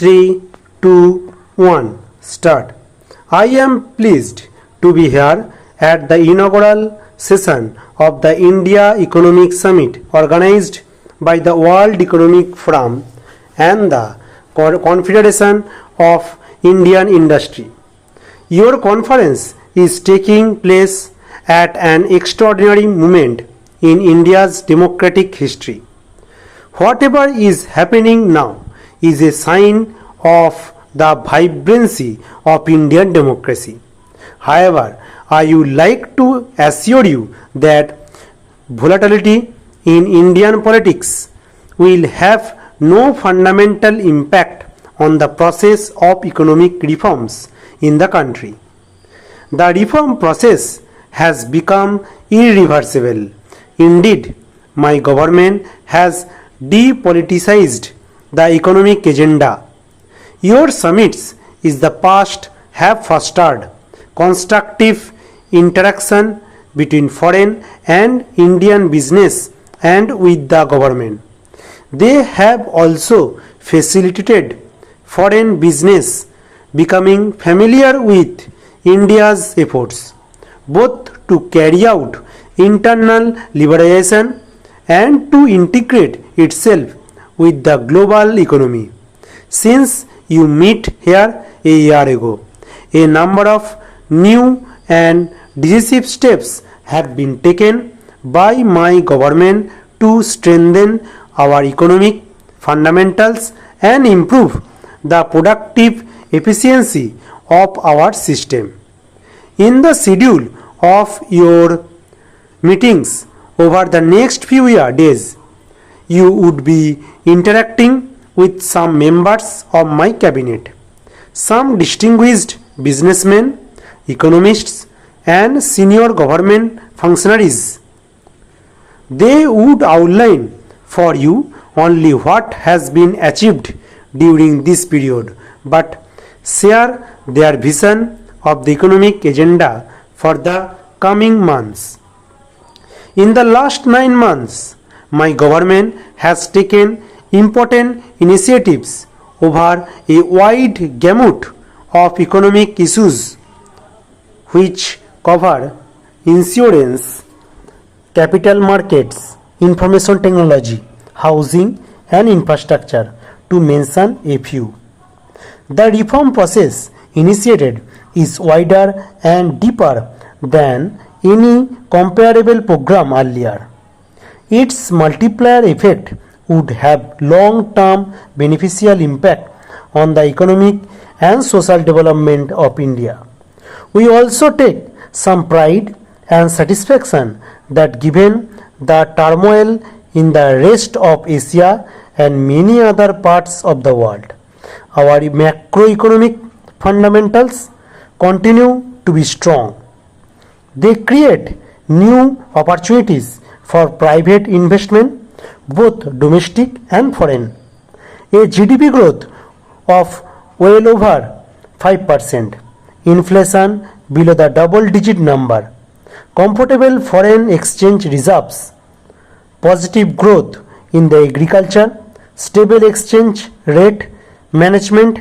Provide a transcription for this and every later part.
3, 2, 1, start. I am pleased to be here at the inaugural session of the India Economic Summit organized by the World Economic Forum and the Confederation of Indian Industry. Your conference is taking place at an extraordinary moment in India's democratic history. Whatever is happening now is a sign of the vibrancy of Indian democracy. However, I would like to assure you that volatility in Indian politics will have no fundamental impact on the process of economic reforms in the country. The reform process has become irreversible. Indeed, my government has depoliticized the economic agenda. Your summits in the past have fostered constructive interaction between foreign and Indian business and with the government. They have also facilitated foreign business becoming familiar with India's efforts, both to carry out internal liberalization and to integrate itself with the global economy. Since you met here a year ago, a number of new and decisive steps have been taken by my government to strengthen our economic fundamentals and improve the productive efficiency of our system. In the schedule of your meetings over the next few days, you would be interacting with some members of my cabinet, some distinguished businessmen, economists, and senior government functionaries. They would outline for you only what has been achieved during this period, but share their vision of the economic agenda for the coming months. In the last 9 months, my government has taken important initiatives over a wide gamut of economic issues which cover insurance, capital markets, information technology, housing and infrastructure, to mention a few. The reform process initiated is wider and deeper than any comparable program earlier. Its multiplier effect would have long-term beneficial impact on the economic and social development of India. We also take some pride and satisfaction that given the turmoil in the rest of Asia and many other parts of the world, our macroeconomic fundamentals continue to be strong. They create new opportunities for private investment, both domestic and foreign. A GDP growth of well over 5%, inflation below the double-digit number, comfortable foreign exchange reserves, positive growth in the agriculture, stable exchange rate management,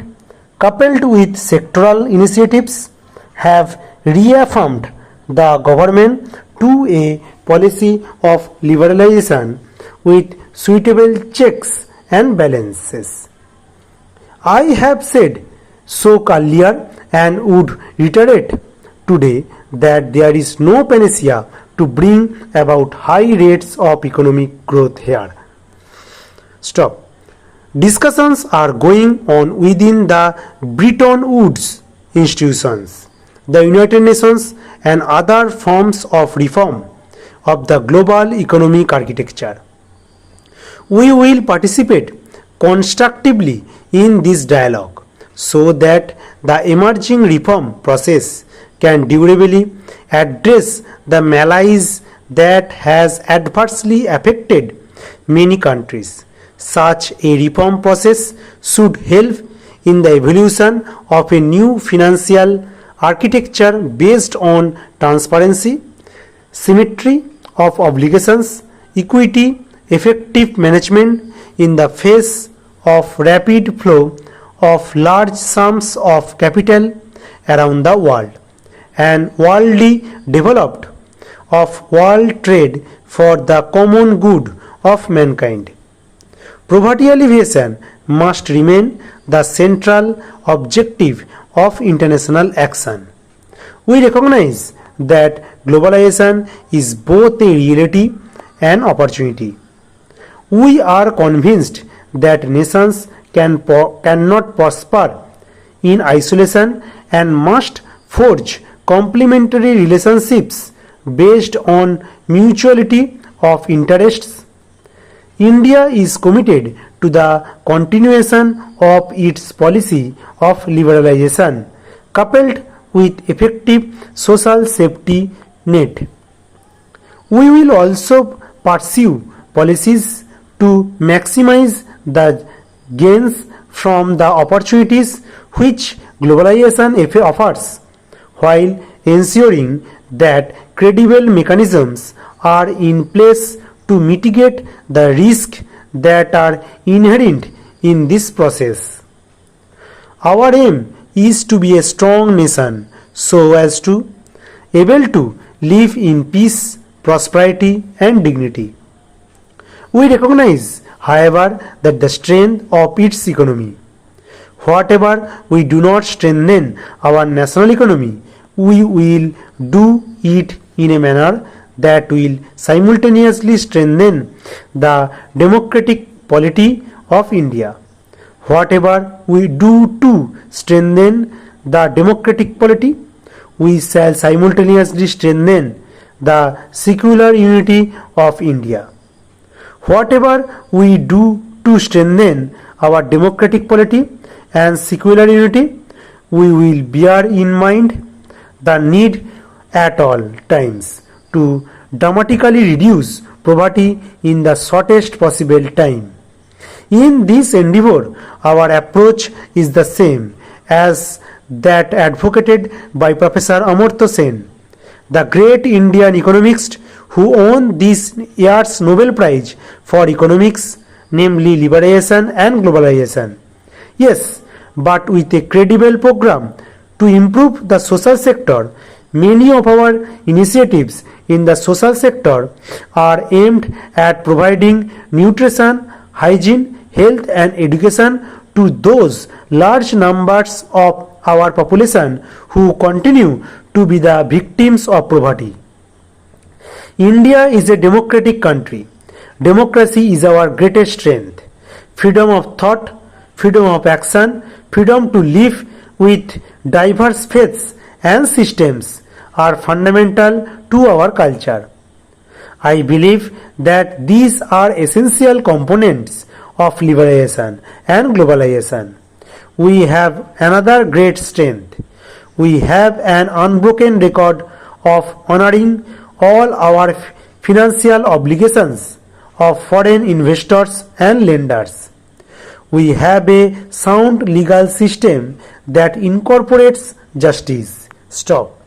coupled with sectoral initiatives, have reaffirmed the government to a policy of liberalization with suitable checks and balances. I have said so earlier and would reiterate today that there is no panacea to bring about high rates of economic growth here. Stop. Discussions are going on within the Bretton Woods institutions, the United Nations, and other forms of reform of the global economic architecture. We will participate constructively in this dialogue so that the emerging reform process can durably address the malaise that has adversely affected many countries. Such a reform process should help in the evolution of a new financial architecture based on transparency, symmetry of obligations, equity, effective management in the face of rapid flow of large sums of capital around the world and worldly developed of world trade for the common good of mankind. Poverty alleviation must remain the central objective of international action. We recognize that globalization is both a reality and opportunity. We are convinced that nations cannot prosper in isolation and must forge complementary relationships based on mutuality of interests. India is committed to the continuation of its policy of liberalization coupled with effective social safety net. We will also pursue policies to maximize the gains from the opportunities which globalization offers, while ensuring that credible mechanisms are in place to mitigate the risks that are inherent in this process. Our aim is to be a strong nation so as to able to live in peace, prosperity and dignity. We recognize, however, that the strength of its economy. Whatever we do not strengthen our national economy, we will do it in a manner that will simultaneously strengthen the democratic polity of India. Whatever we do to strengthen the democratic polity, we shall simultaneously strengthen the secular unity of India. Whatever we do to strengthen our democratic polity and secular unity, we will bear in mind the need at all times to dramatically reduce poverty in the shortest possible time. In this endeavor, our approach is the same as that advocated by Professor Amartya Sen, the great Indian economist who won this year's Nobel Prize for Economics, namely Liberation and Globalization. Yes, but with a credible program to improve the social sector. Many of our initiatives in the social sector are aimed at providing nutrition, hygiene, health and education to those large numbers of our population who continue to be the victims of poverty. India is a democratic country. Democracy is our greatest strength. Freedom of thought, freedom of action, freedom to live with diverse faiths and systems are fundamental to our culture. I believe that these are essential components of liberation and globalization. We have another great strength. We have an unbroken record of honoring all our financial obligations of foreign investors and lenders. We have a sound legal system that incorporates justice. Stop.